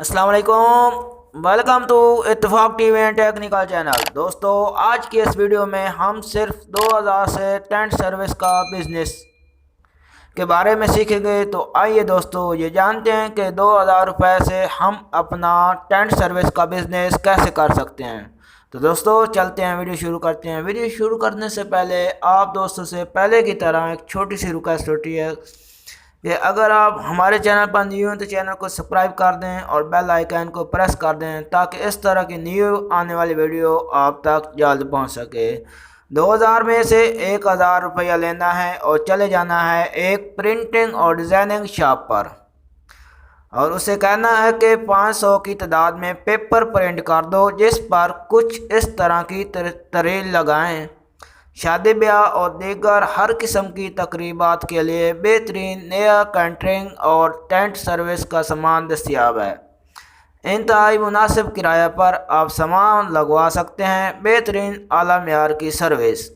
السلام علیکم، welcome to اتفاق T V and technical channel. دوستو، آج کی اس ویڈیو میں ہم صرف 2000 سے ٹینٹ سروس کا بزنس کے بارے میں سیکھیں گے۔ تو آئیے دوستو یہ جانتے ہیں کہ 2000 روپے سے ہم اپنا ٹینٹ سروس کا بزنس کیسے کر سکتے ہیں۔ تو دوستو چلتے ہیں، ویڈیو شروع کرتے ہیں۔ ویڈیو شروع کرنے سے پہلے آپ دوستوں سے پہلے کی طرح ایک چھوٹی سی ریکویسٹ ہوتی ہے کہ اگر آپ ہمارے چینل پر نیو ہیں تو چینل کو سبسکرائب کر دیں اور بیل آئیکن کو پریس کر دیں تاکہ اس طرح کی نیو آنے والی ویڈیو آپ تک جلد پہنچ سکے۔ 2000 میں سے 1000 روپیہ لینا ہے اور چلے جانا ہے ایک پرنٹنگ اور ڈیزائننگ شاپ پر، اور اسے کہنا ہے کہ 500 کی تعداد میں پیپر پرنٹ کر دو جس پر کچھ اس طرح کی تحریر لگائیں۔ شادی بیاہ اور دیگر ہر قسم کی تقریبات کے لیے بہترین نیا کیٹرنگ اور ٹینٹ سروس کا سامان دستیاب ہے۔ انتہائی مناسب کرایہ پر آپ سامان لگوا سکتے ہیں۔ بہترین اعلیٰ معیار کی سروس،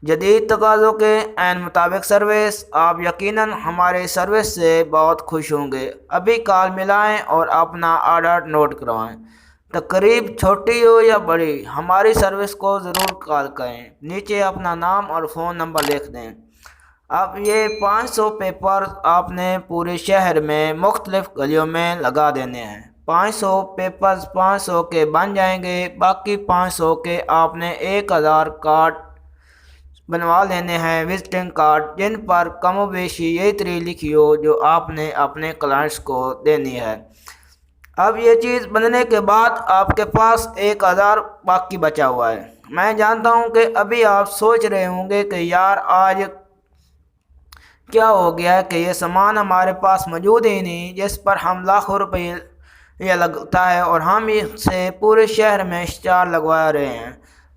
جدید تقاضوں کے عین مطابق سروس۔ آپ یقیناً ہماری سروس سے بہت خوش ہوں گے۔ ابھی کال ملائیں اور اپنا آرڈر نوٹ کروائیں۔ تقریب چھوٹی ہو یا بڑی، ہماری سروس کو ضرور کال کریں۔ نیچے اپنا نام اور فون نمبر لکھ دیں۔ اب یہ 500 پیپر آپ نے پورے شہر میں مختلف گلیوں میں لگا دینے ہیں۔ 500 پیپرز 500 کے بن جائیں گے، باقی 500 کے آپ نے 1000 کارڈ بنوا لینے ہیں، وزٹنگ کارڈ، جن پر کم و بیشی یہی تحریر لکھی ہو جو آپ نے اپنے کلائنٹس کو دینی ہے۔ اب یہ چیز بننے کے بعد آپ کے پاس 1000 باقی بچا ہوا ہے۔ میں جانتا ہوں کہ ابھی آپ سوچ رہے ہوں گے کہ یار آج کیا ہو گیا ہے کہ یہ سامان ہمارے پاس موجود ہی نہیں جس پر ہم لاکھوں روپے یہ لگتا ہے اور ہم اسے پورے شہر میں اشتہار لگوا رہے ہیں۔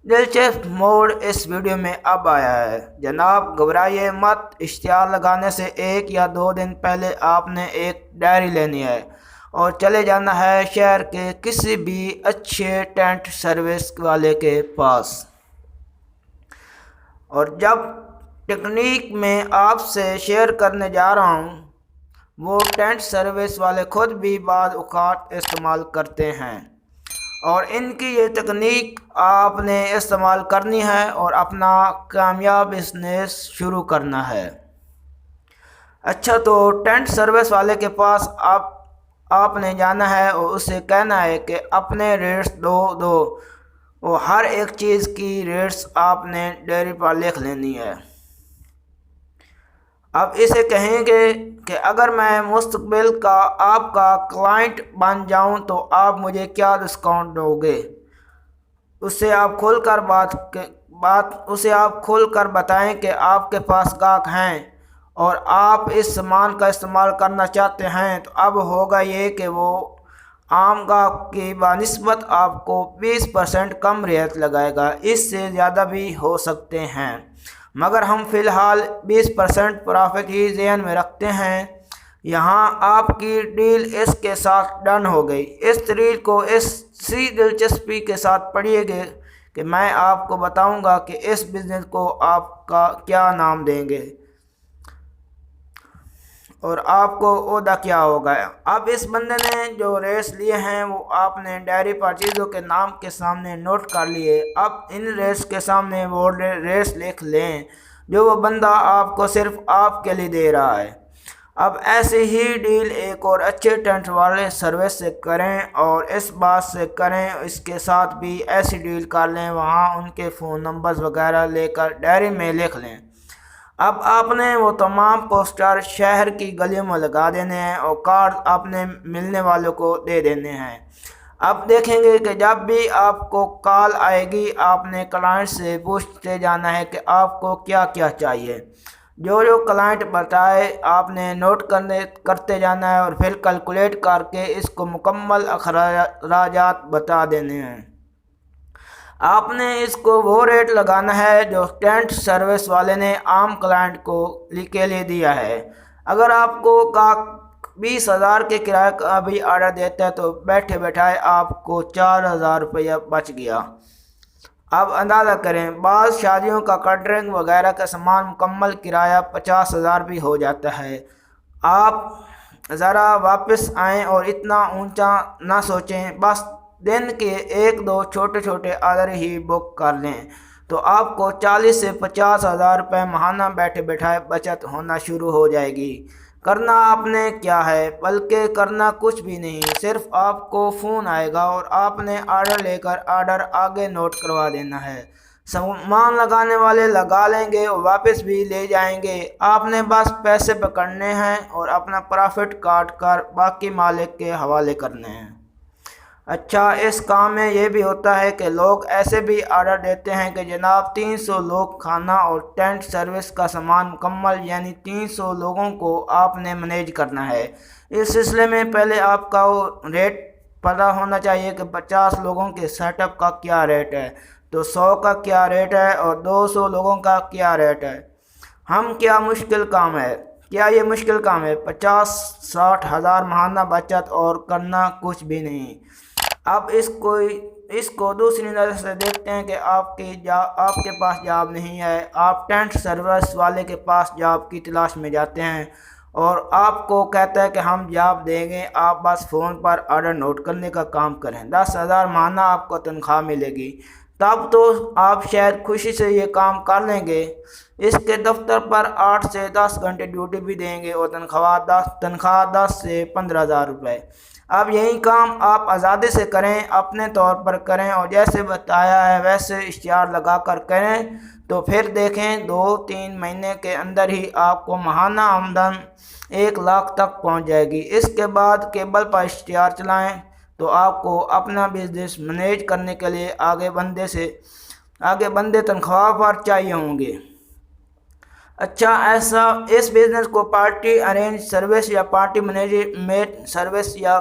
دلچسپ موڑ اس ویڈیو میں اب آیا ہے۔ جناب گھبرائیے مت، اشتہار لگانے سے 1 یا 2 دن پہلے آپ نے ایک ڈائری لینی ہے اور چلے جانا ہے شہر کے کسی بھی اچھے ٹینٹ سروس والے کے پاس۔ اور جب ٹیکنیک میں آپ سے شیئر کرنے جا رہا ہوں، وہ ٹینٹ سروس والے خود بھی بعض اوقات استعمال کرتے ہیں، اور ان کی یہ تکنیک آپ نے استعمال کرنی ہے اور اپنا کامیاب بزنس شروع کرنا ہے۔ اچھا، تو ٹینٹ سروس والے کے پاس آپ نے جانا ہے اور اسے کہنا ہے کہ اپنے ریٹس دو اور ہر ایک چیز کی ریٹس آپ نے ڈائری پر لکھ لینی ہے۔ اب اسے کہیں گے کہ اگر میں مستقبل کا آپ کا کلائنٹ بن جاؤں تو آپ مجھے کیا ڈسکاؤنٹ دو گے۔ اسے آپ کھول کر بتائیں کہ آپ کے پاس گاہک ہیں اور آپ اس سامان کا استعمال کرنا چاہتے ہیں۔ تو اب ہوگا یہ کہ وہ عام گاہک کی بنسبت آپ کو 20% کم ریٹ لگائے گا، اس سے زیادہ بھی ہو سکتے ہیں، مگر ہم فی الحال 20% پرافٹ ہی ذہن میں رکھتے ہیں۔ یہاں آپ کی ڈیل اس کے ساتھ ڈن ہو گئی۔ اس تحریر کو اسی دلچسپی کے ساتھ پڑھیے گا کہ میں آپ کو بتاؤں گا کہ اس بزنس کو آپ کا کیا نام دیں گے اور آپ کو عہدہ کیا ہوگا۔ اب اس بندے نے جو ریٹس لیے ہیں وہ آپ نے ڈائری پر چیزوں کے نام کے سامنے نوٹ کر لیے۔ اب ان ریٹس کے سامنے وہ ریٹس لکھ لیں جو وہ بندہ آپ کو صرف آپ کے لیے دے رہا ہے۔ اب ایسے ہی ڈیل ایک اور اچھے ٹینٹ والے سروس سے کریں اور اس بات سے کریں اس کے ساتھ بھی ایسی ڈیل کر لیں، وہاں ان کے فون نمبرز وغیرہ لے کر ڈائری میں لکھ لیں۔ اب آپ نے وہ تمام پوسٹر شہر کی گلیوں میں لگا دینے ہیں اور کارڈ اپنے ملنے والوں کو دے دینے ہیں۔ اب دیکھیں گے کہ جب بھی آپ کو کال آئے گی آپ نے کلائنٹ سے پوچھتے جانا ہے کہ آپ کو کیا کیا چاہیے۔ جو کلائنٹ بتائے آپ نے نوٹ کرتے جانا ہے اور پھر کیلکولیٹ کر کے اس کو مکمل اخراجات بتا دینے ہیں۔ آپ نے اس کو وہ ریٹ لگانا ہے جو ٹینٹ سروس والے نے عام کلائنٹ کے لیے دیا ہے۔ اگر آپ کو گاہک 20,000 کے کرایہ کا بھی آرڈر دیتا ہے تو بیٹھے بیٹھائے آپ کو 4000 روپیہ بچ گیا۔ اب اندازہ کریں، بعض شادیوں کا کیٹرنگ وغیرہ کا سامان مکمل کرایہ 50,000 بھی ہو جاتا ہے۔ آپ ذرا واپس آئیں اور اتنا اونچا نہ سوچیں، بس دن کے 1-2 چھوٹے چھوٹے آرڈر ہی بک کر لیں تو آپ کو 40 سے 50 ہزار روپے ماہانہ بیٹھے بیٹھائے بچت ہونا شروع ہو جائے گی۔ کرنا آپ نے کیا ہے، بلکہ کرنا کچھ بھی نہیں، صرف آپ کو فون آئے گا اور آپ نے آرڈر لے کر آرڈر آگے نوٹ کروا دینا ہے۔ سامان لگانے والے لگا لیں گے اور واپس بھی لے جائیں گے، آپ نے بس پیسے پکڑنے ہیں اور اپنا پرافٹ کاٹ کر باقی مالک کے حوالے کرنے ہیں۔ اچھا، اس کام میں یہ بھی ہوتا ہے کہ لوگ ایسے بھی آرڈر دیتے ہیں کہ جناب 300 لوگ کھانا اور ٹینٹ سروس کا سامان مکمل، یعنی 300 لوگوں کو آپ نے مینیج کرنا ہے۔ اس سلسلے میں پہلے آپ کا ریٹ پتہ ہونا چاہیے کہ 50 لوگوں کے سیٹ اپ کا کیا ریٹ ہے، تو 100 کا کیا ریٹ ہے اور 200 لوگوں کا کیا ریٹ ہے۔ کیا مشکل کام ہے؟ کیا یہ مشکل کام ہے؟ 50-60 ہزار ماہانہ بچت اور کرنا کچھ بھی نہیں۔ اب اس کو دوسری نظر سے دیکھتے ہیں کہ آپ کے پاس جاب نہیں ہے، آپ ٹینٹ سروس والے کے پاس جاب کی تلاش میں جاتے ہیں اور آپ کو کہتا ہے کہ ہم جاب دیں گے، آپ بس فون پر آرڈر نوٹ کرنے کا کام کریں، 10 ہزار ماہانہ آپ کو تنخواہ ملے گی، تب تو آپ شاید خوشی سے یہ کام کر لیں گے۔ اس کے دفتر پر 8 سے 10 گھنٹے ڈیوٹی بھی دیں گے اور تنخواہ 10 سے 15 ہزار روپے۔ اب یہی کام آپ آزادی سے کریں، اپنے طور پر کریں اور جیسے بتایا ہے ویسے اشتہار لگا کر کریں، تو پھر دیکھیں 2-3 مہینے کے اندر ہی آپ کو ماہانہ آمدن 1 لاکھ تک پہنچ جائے گی۔ اس کے بعد کیبل پر اشتہار چلائیں تو آپ کو اپنا بزنس مینیج کرنے کے لیے آگے بندے تنخواہ پر چاہیے ہوں گے۔ اچھا، اس بزنس کو پارٹی ارینج سروس یا پارٹی مینجمنٹ سروس یا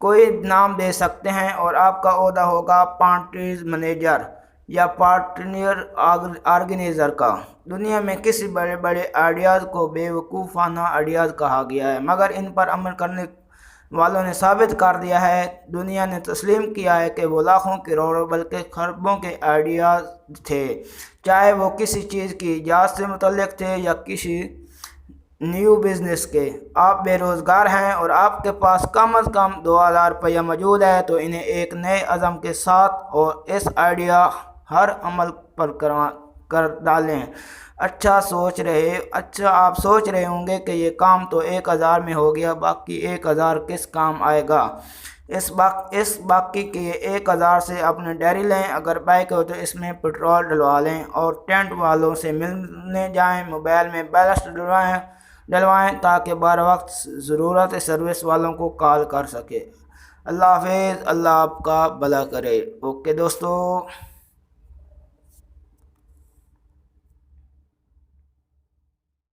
کوئی نام دے سکتے ہیں، اور آپ کا عہدہ ہوگا پارٹیز مینیجر یا پارٹنر آرگنائزر کا۔ دنیا میں کسی بڑے بڑے آئیڈیاز کو بیوقوفانہ آئیڈیاز کہا گیا ہے، مگر ان پر عمل کرنے والوں نے ثابت کر دیا ہے، دنیا نے تسلیم کیا ہے کہ وہ لاکھوں کروڑوں بلکہ خربوں کے آئیڈیاز تھے، چاہے وہ کسی چیز کی ایجاد سے متعلق تھے یا کسی نیو بزنس کے۔ آپ بے روزگار ہیں اور آپ کے پاس کم از کم 2000 روپیہ موجود ہے، تو انہیں ایک نئے عزم کے ساتھ اور اس آئیڈیا ہر عمل پر کر ڈالیں۔ اچھا، آپ سوچ رہے ہوں گے کہ یہ کام تو 1000 میں ہو گیا، باقی 1000 کس کام آئے گا؟ اس باقی کے 1000 سے اپنے ڈیری لیں، اگر بائک ہو تو اس میں پیٹرول ڈلوا لیں اور ٹینٹ والوں سے ملنے جائیں، موبائل میں بیلنس ڈلوائیں تاکہ بر وقت ضرورت سروس والوں کو کال کر سکے۔ اللہ حافظ، اللہ آپ کا بھلا کرے۔ اوکے دوستو۔